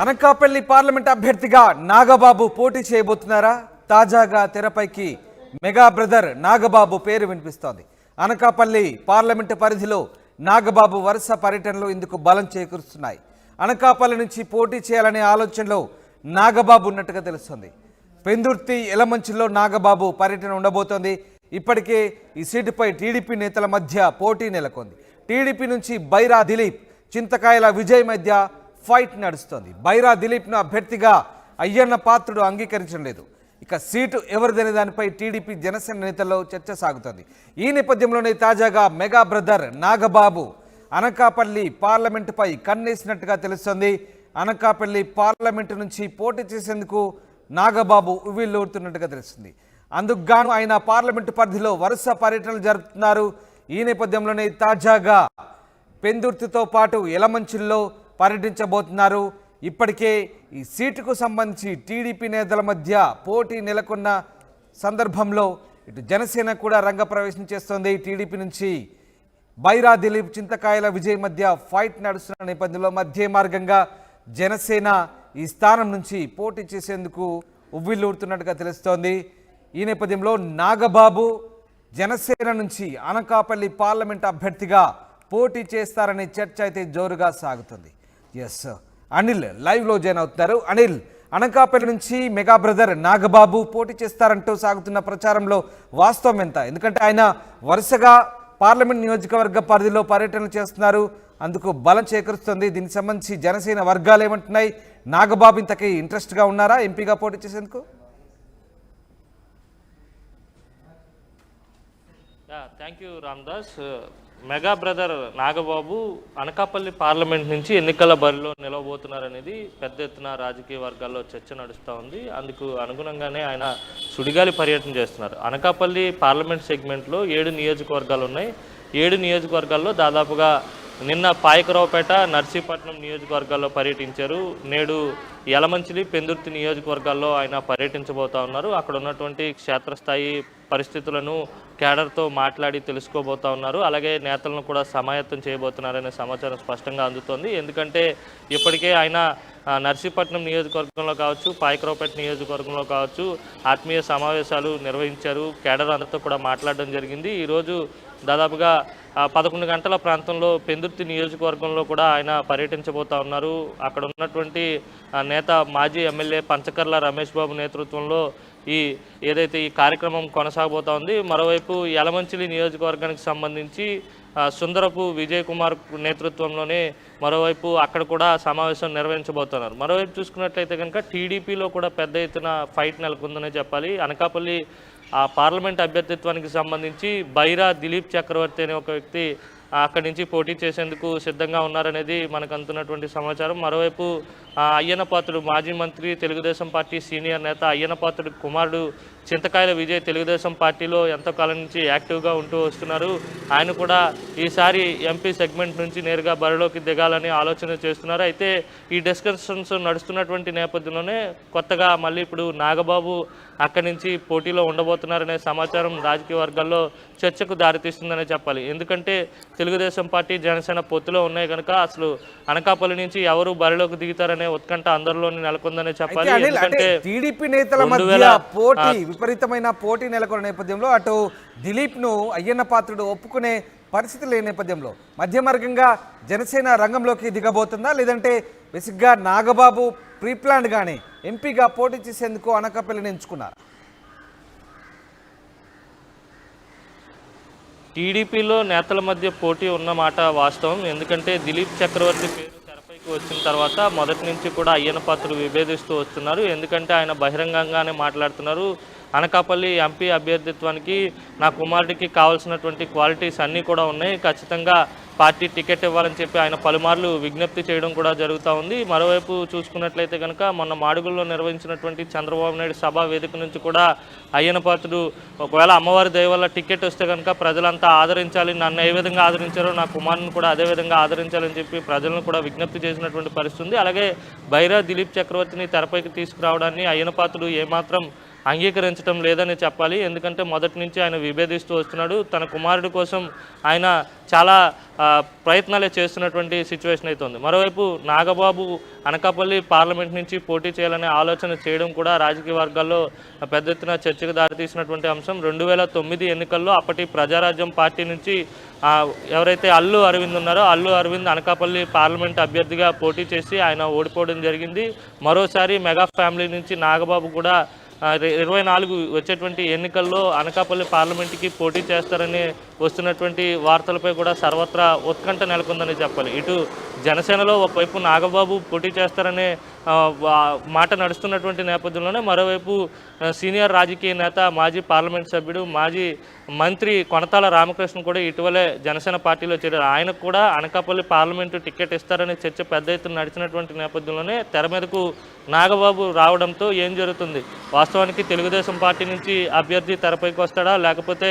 Anakapalli parliament అభ్యర్థిగా నాగబాబు పోటీ చేయబోతున్నారా? తాజాగా తెరపైకి మెగా బ్రదర్ నాగబాబు పేరు వినిపిస్తోంది. అనకాపల్లి పార్లమెంటు పరిధిలో నాగబాబు వరుస పర్యటనలు ఇందుకు బలం చేకూరుస్తున్నాయి. అనకాపల్లి నుంచి పోటీ చేయాలనే ఆలోచనలో నాగబాబు ఉన్నట్టుగా తెలుస్తోంది. పెందుర్తి ఎలమంచిలో నాగబాబు పర్యటన ఉండబోతోంది. ఇప్పటికే ఈ సీటుపై టీడీపీ నేతల మధ్య పోటీ నెలకొంది. టీడీపీ నుంచి బైరా దిలీప్, చింతకాయల విజయ్ మధ్య ఫైట్ నడుస్తోంది. బైరా దిలీప్ను అభ్యర్థిగా అయ్యన్న పాత్రుడు అంగీకరించడం లేదు. ఇక సీటు ఎవరిదనే దానిపై టీడీపీ జనసేన నేతల్లో చర్చ సాగుతోంది. ఈ నేపథ్యంలోనే తాజాగా మెగా బ్రదర్ నాగబాబు అనకాపల్లి పార్లమెంటుపై కన్నేసినట్టుగా తెలుస్తోంది. అనకాపల్లి పార్లమెంటు నుంచి పోటీ చేసేందుకు నాగబాబు ఉవ్విళ్ళూరుతున్నట్టుగా తెలుస్తుంది. అందుకు గాను ఆయన పార్లమెంటు పరిధిలో వరుస పర్యటనలు జరుపుతున్నారు. ఈ నేపథ్యంలోనే తాజాగా పెందుర్తితో పాటు ఎలమంచిల్లో పర్యటించబోతున్నారు. ఇప్పటికే ఈ సీటుకు సంబంధించి టీడీపీ నేతల మధ్య పోటీ నెలకొన్న సందర్భంలో ఇటు జనసేన కూడా రంగప్రవేశం చేస్తోంది. టీడీపీ నుంచి బైరా దిలీప్, చింతకాయల విజయ్ మధ్య ఫైట్ నడుస్తున్న నేపథ్యంలో మధ్య మార్గంగా జనసేన ఈ స్థానం నుంచి పోటీ చేసేందుకు ఉవ్విళ్ళూరుతున్నట్టుగా తెలుస్తోంది. ఈ నేపథ్యంలో నాగబాబు జనసేన నుంచి అనకాపల్లి పార్లమెంట్ అభ్యర్థిగా పోటీ చేస్తారనే చర్చ అయితే జోరుగా సాగుతుంది. ఎస్, అనిల్ లైవ్లో జాయిన్ అవుతున్నారు. అనిల్, అనకాపల్లి నుంచి మెగా బ్రదర్ నాగబాబు పోటీ చేస్తారంటూ సాగుతున్న ప్రచారంలో వాస్తవం ఎంత? ఎందుకంటే ఆయన వరుసగా పార్లమెంట్ నియోజకవర్గ పరిధిలో పర్యటనలు చేస్తున్నారు, అందుకు బలం చేకూరుస్తుంది. దీనికి సంబంధించి జనసేన వర్గాలు ఏమంటున్నాయి? నాగబాబు ఇంతకీ ఇంట్రెస్ట్గా ఉన్నారా ఎంపీగా పోటీ చేసేందుకు? Thank you Ramdas. Mega brother Nagababu Anakapalli parliament నుంచి ఎన్నికల బరిలో నిలవబోతున్నారనేది పెద్ద ఎత్తున రాజకీయ వర్గాల్లో చర్చ నడుస్తూ ఉంది. అందుకు అనుగుణంగానే ఆయన సుడిగాలి పర్యటన చేస్తున్నారు. అనకాపల్లి పార్లమెంట్ సెగ్మెంట్లో 7 నియోజకవర్గాలు ఉన్నాయి. 7 నియోజకవర్గాల్లో దాదాపుగా నిన్న పాయకరావుపేట, నర్సీపట్నం నియోజకవర్గాల్లో పర్యటించారు. నేడు యలమంచిలి, పెందుర్తి నియోజకవర్గాల్లో ఆయన పర్యటించబోతా ఉన్నారు. అక్కడ ఉన్నటువంటి క్షేత్రస్థాయి పరిస్థితులను కేడర్తో మాట్లాడి తెలుసుకోబోతా ఉన్నారు. అలాగే నేతలను కూడా సమాయత్తం చేయబోతున్నారనే సమాచారం స్పష్టంగా అందుతోంది. ఎందుకంటే ఇప్పటికే ఆయన నర్సీపట్నం నియోజకవర్గంలో కావచ్చు, పాయకరావుపేట నియోజకవర్గంలో కావచ్చు ఆత్మీయ సమావేశాలు నిర్వహించారు. కేడర్ అందరితో కూడా మాట్లాడడం జరిగింది. ఈరోజు దాదాపుగా 11 గంటల ప్రాంతంలో పెందుర్తి నియోజకవర్గంలో కూడా ఆయన పర్యటించబోతా ఉన్నారు. అక్కడ ఉన్నటువంటి నేత మాజీ ఎమ్మెల్యే పంచకర్ల రమేష్ బాబు నేతృత్వంలో ఏదైతే ఈ కార్యక్రమం కొనసాగబోతా ఉంది. మరోవైపు యలమంచిలి నియోజకవర్గానికి సంబంధించి సుందరపు విజయ్ కుమార్ నేతృత్వంలోనే మరోవైపు అక్కడ కూడా సమావేశం నిర్వహించబోతున్నారు. మరోవైపు చూసుకున్నట్లయితే కనుక టీడీపీలో కూడా పెద్ద ఎత్తున ఫైట్ నెలకొందనే చెప్పాలి. అనకాపల్లి పార్లమెంట్ అభ్యర్థిత్వానికి సంబంధించి బైరా దిలీప్ చక్రవర్తి అనే ఒక వ్యక్తి అక్కడి నుంచి పోటీ చేసేందుకు సిద్ధంగా ఉన్నారనేది మనకు అందుతున్నటువంటి సమాచారం. మరోవైపు అయ్యన్న పాత్రుడు మాజీ మంత్రి, తెలుగుదేశం పార్టీ సీనియర్ నేత అయ్యన్న పాత్రుడు కుమారుడు చింతకాయల విజయ్ తెలుగుదేశం పార్టీలో ఎంతో కాలం నుంచి యాక్టివ్గా ఉంటూ వస్తున్నారు. ఆయన కూడా ఈసారి ఎంపీ సెగ్మెంట్ నుంచి నేరుగా బరిలోకి దిగాలని ఆలోచన చేస్తున్నారు. అయితే ఈ డిస్కషన్స్ నడుస్తున్నటువంటి నేపథ్యంలోనే కొత్తగా మళ్ళీ ఇప్పుడు నాగబాబు అక్కడి నుంచి పోటీలో ఉండబోతున్నారనే సమాచారం రాజకీయ వర్గాల్లో చర్చకు దారితీస్తుందనే చెప్పాలి. ఎందుకంటే తెలుగుదేశం పార్టీ, జనసేన పొత్తులో ఉన్నాయి కనుక అసలు అనకాపల్లి నుంచి ఎవరు బరిలోకి దిగుతారనే ఉత్కంఠ అందరిలోనే నెలకొందనే చెప్పాలి. ఎందుకంటే టీడీపీ నేతల మధ్య పోటీ, విపరీతమైన పోటీ నెలకొన్న నేపథ్యంలో అటు దిలీప్ను అయ్యన్న పాత్రుడు ఒప్పుకునే పరిస్థితి లేని నేపథ్యంలో మధ్య మార్గంగా జనసేన రంగంలోకి దిగబోతుందా, లేదంటే బేసిక్గా నాగబాబు ప్రీప్లాన్ గానీ ఎంపీగా పోటీ చేసేందుకు అనకాపల్లిని ఎంచుకున్నారు? టీడీపీలో నేతల మధ్య పోటీ ఉన్నమాట వాస్తవం. ఎందుకంటే దిలీప్ చక్రవర్తి పేరు తెరపైకి వచ్చిన తర్వాత మొదటి నుంచి కూడా అయ్యన్న పాత్రుడు విభేదిస్తూ వస్తున్నారు. ఎందుకంటే ఆయన బహిరంగంగానే మాట్లాడుతున్నారు. అనకాపల్లి ఎంపీ అభ్యర్థిత్వానికి నా కుమారుడికి కావాల్సినటువంటి క్వాలిటీస్ అన్నీ కూడా ఉన్నాయి, ఖచ్చితంగా పార్టీ టికెట్ ఇవ్వాలని చెప్పి ఆయన పలుమార్లు విజ్ఞప్తి చేయడం కూడా జరుగుతూ ఉంది. మరోవైపు చూసుకున్నట్లయితే కనుక మొన్న మాడుగుల్లో నిర్వహించినటువంటి చంద్రబాబు నాయుడు సభా వేదిక నుంచి కూడా అయ్యన్న పాత్రుడు ఒకవేళ అమ్మవారి దయ వల్ల టికెట్ వస్తే కనుక ప్రజలంతా ఆదరించాలి, నన్ను ఏ విధంగా ఆదరించారో నా కుమారుని కూడా అదే విధంగా ఆదరించాలని చెప్పి ప్రజలను కూడా విజ్ఞప్తి చేసినటువంటి పరిస్థితి ఉంది. అలాగే బైరా దిలీప్ చక్రవర్తిని తెరపైకి తీసుకురావడాన్ని అయ్యన్న పాత్రుడు ఏమాత్రం అంగీకరించడం లేదని చెప్పాలి. ఎందుకంటే మొదటి నుంచి ఆయన విభేదిస్తూ వస్తున్నాడు. తన కుమారుడి కోసం ఆయన చాలా ప్రయత్నాలే చేస్తున్నటువంటి సిచ్యువేషన్ అయితే ఉంది. మరోవైపు నాగబాబు అనకాపల్లి పార్లమెంట్ నుంచి పోటీ చేయాలనే ఆలోచన చేయడం కూడా రాజకీయ వర్గాల్లో పెద్ద ఎత్తున చర్చకు దారితీసినటువంటి అంశం. 2009 ఎన్నికల్లో అప్పటి ప్రజారాజ్యం పార్టీ నుంచి ఎవరైతే అల్లు అరవింద్ ఉన్నారో అల్లు అరవింద్ అనకాపల్లి పార్లమెంట్ అభ్యర్థిగా పోటీ చేసి ఆయన ఓడిపోవడం జరిగింది. మరోసారి మెగా ఫ్యామిలీ నుంచి నాగబాబు కూడా 24 వచ్చేటువంటి ఎన్నికల్లో అనకాపల్లి పార్లమెంట్కి పోటీ చేస్తారని వస్తున్నటువంటి వార్తలపై కూడా సర్వత్రా ఉత్కంఠ నెలకొందని చెప్పాలి. ఇటు జనసేనలో ఒకవైపు నాగబాబు పోటీ చేస్తారనే మాట నడుస్తున్నటువంటి నేపథ్యంలోనే మరోవైపు సీనియర్ రాజకీయ నేత మాజీ పార్లమెంట్ సభ్యుడు మాజీ మంత్రి కొనతాల రామకృష్ణ కూడా ఇటీవలే జనసేన పార్టీలో చేరారు. ఆయనకు కూడా అనకాపల్లి పార్లమెంటు టికెట్ ఇస్తారనే చర్చ పెద్ద ఎత్తున నడిచినటువంటి నేపథ్యంలోనే తెర మీదకు నాగబాబు రావడంతో ఏం జరుగుతుంది, వాస్తవానికి తెలుగుదేశం పార్టీ నుంచి అభ్యర్థి తెరపైకి వస్తాడా లేకపోతే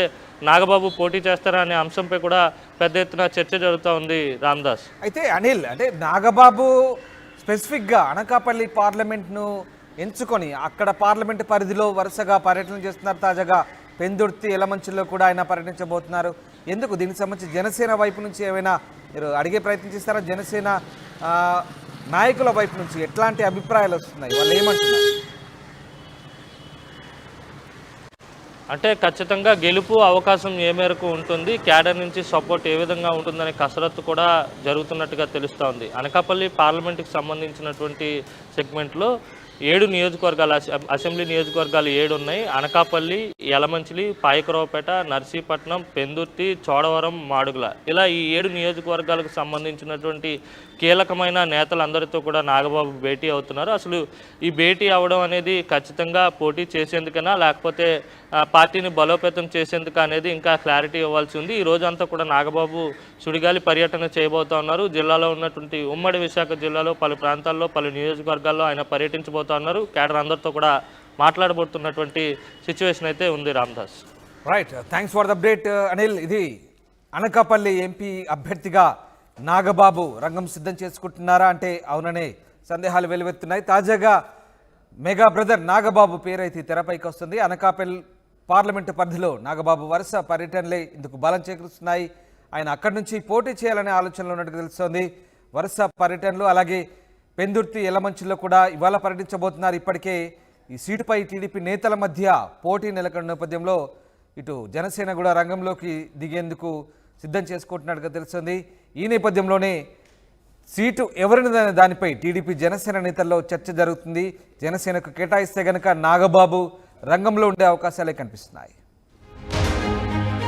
నాగబాబు పోటీ చేస్తారా అనే అంశంపై కూడా పెద్ద ఎత్తున చర్చ జరుగుతూ ఉంది రామ్దాస్. అయితే అనిల్, అంటే నాగబాబు స్పెసిఫిక్గా అనకాపల్లి పార్లమెంట్ను ఎంచుకొని అక్కడ పార్లమెంట్ పరిధిలో వరుసగా పర్యటన చేస్తున్నారు. తాజాగా పెందుర్తి ఎలమంచిలో కూడా ఆయన పర్యటించబోతున్నారు. ఎందుకు దీనికి సంబంధించి జనసేన వైపు నుంచి ఏమైనా మీరు అడిగే ప్రయత్నం చేస్తారా? జనసేన నాయకుల వైపు నుంచి ఎట్లాంటి అభిప్రాయాలు వస్తున్నాయి, వాళ్ళు ఏమంటున్నారు? అంటే ఖచ్చితంగా గెలుపు అవకాశం ఏ మేరకు ఉంటుంది, క్యాడర్ నుంచి సపోర్ట్ ఏ విధంగా ఉంటుందనే కసరత్తు కూడా జరుగుతున్నట్టుగా తెలుస్తోంది. అనకాపల్లి పార్లమెంట్కి సంబంధించినటువంటి సెగ్మెంట్లో 7 నియోజకవర్గాలు అసెంబ్లీ నియోజకవర్గాలు 7 ఉన్నాయి. అనకాపల్లి, యలమంచిలి, పాయకరావుపేట, నర్సీపట్నం, పెందుర్తి, చోడవరం, మాడుగుల, ఇలా ఈ 7 నియోజకవర్గాలకు సంబంధించినటువంటి కీలకమైన నేతలందరితో కూడా నాగబాబు భేటీ అవుతున్నారు. అసలు ఈ భేటీ అవ్వడం అనేది ఖచ్చితంగా పోటీ చేసేందుకైనా లేకపోతే పార్టీని బలోపేతం చేసేందుకు అనేది ఇంకా క్లారిటీ ఇవ్వాల్సి ఉంది. ఈ రోజంతా కూడా నాగబాబు సుడిగాలి పర్యటన చేయబోతా ఉన్నారు. జిల్లాలో ఉన్నటువంటి ఉమ్మడి విశాఖ జిల్లాలో పలు ప్రాంతాల్లో పలు నియోజకవర్గాల్లో ఆయన పర్యటించబోతా ఉన్నారు. కేడర్ అందరితో కూడా మాట్లాడబోతున్నటువంటి సిచ్యువేషన్ అయితే ఉంది Ramdas. Right, thanks for the update Anil. ఇది అనకాపల్లి ఎంపీ అభ్యర్థిగా నాగబాబు రంగం సిద్ధం చేసుకుంటున్నారా అంటే అవుననే సందేహాలు వెలువెత్తున్నాయి. తాజాగా మెగా బ్రదర్ నాగబాబు పేరైతే తెరపైకి వస్తుంది. అనకాపల్లి పార్లమెంటు పరిధిలో నాగబాబు వరుస పర్యటనలే ఇందుకు బలం చేకూరుస్తున్నాయి. ఆయన అక్కడి నుంచి పోటీ చేయాలనే ఆలోచనలో ఉన్నట్టు తెలుస్తోంది. వరుస పర్యటనలు, అలాగే పెందుర్తి ఎలమంచిలో కూడా ఇవాళ పర్యటించబోతున్నారు. ఇప్పటికే ఈ సీటుపై టీడీపీ నేతల మధ్య పోటీ నెలకొన్న నేపథ్యంలో ఇటు జనసేన కూడా రంగంలోకి దిగేందుకు సిద్ధం చేసుకుంటున్నట్టుగా తెలుస్తుంది. ఈ నేపథ్యంలోనే సీటు ఎవరిని దానిపై టీడీపీ జనసేన నేతల్లో చర్చ జరుగుతుంది. జనసేనకు కేటాయిస్తే గనక నాగబాబు రంగంలో ఉండే అవకాశాలే కనిపిస్తున్నాయి.